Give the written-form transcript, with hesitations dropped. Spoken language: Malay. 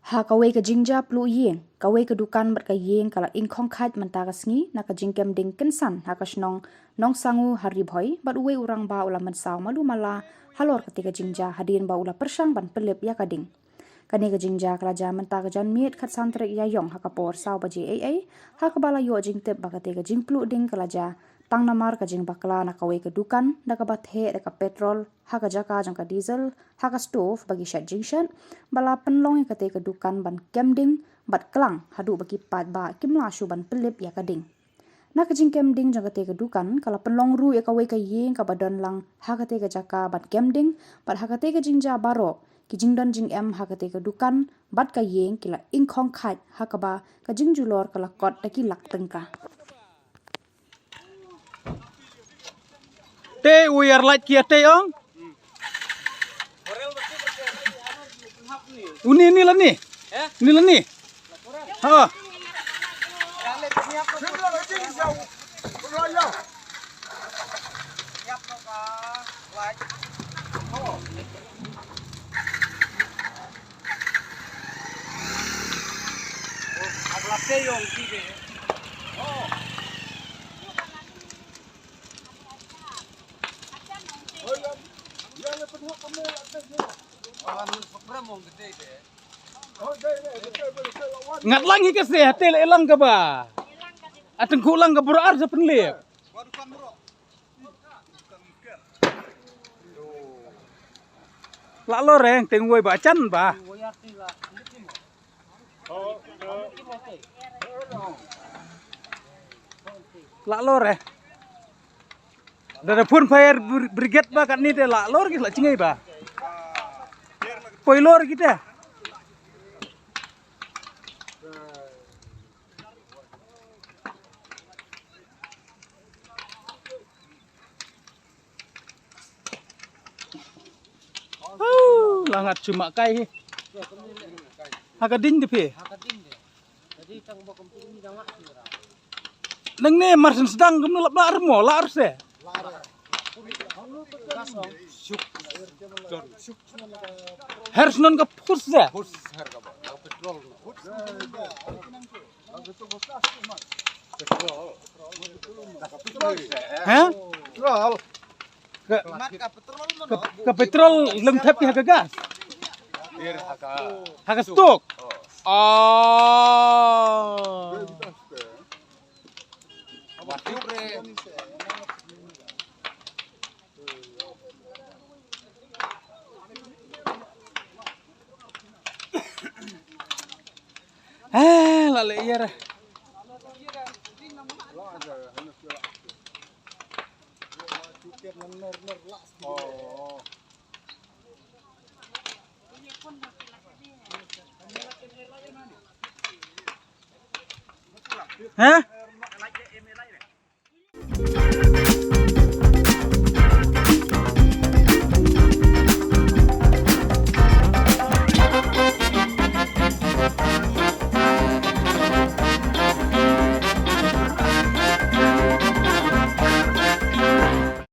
Ha kawe ka jingja plu yeng, kawe ka dukan mat ka yeng kala ing khong khat man ta ka sngi na ka jingkem ding kensan ha ka snong nong sangu hari bhoi bat uwe urang ba ula man saw malu mala halor ketika jingja hadin ba ula persang ban pelip ya ka ding. Kani ka jingja kala jaman ta ka jan miet khat santrek ya yong ha ka por saw ba ji ai ha ka bala yo jing tep ba ka te ka jing plu ding kala ja tang namar ka jing bakla na kawe ka dukan na ka bat he ka petrol ha ka jaka jang ka diesel ha ka stove bagi shat jing shat bala penlong ka te ka dukan ban kemding bat klang hadu bagi pat ba kimla shu ban pelip ya ka ding na ka jing kemding jang ka te ka dukan kala penlong ru ya kawe ka yeng ka badon lang ha ka te ka jaka bat kemding bat ha ka te ka jingja baro ki jing don jing em ha ka te ka dukan bat ka yeng kila ing khong khat ha ka ba ka jing julor kala kot ta ki lak tengka. Te uyar light kia te ong. Uni ni lah ni. Ni lah ni. Ha. Ngat lang ikas deh, tel elang ka ba? Ateng kulang ka bro ar sa penlip. Lak loreng tengway bacan ba? Lak loreng. Dari pun fire brigade ba kat ni te lak lor ki lak cingai ba? Poilor kita. Langat cuma kai. Hakading de pe. Nang ne marsen sedang kem lap lar mo lar se. Harus non ka pus se. Hah? Ke petrol lem tapi harga gas. Harga stok. Oh. Lale iya. Hah?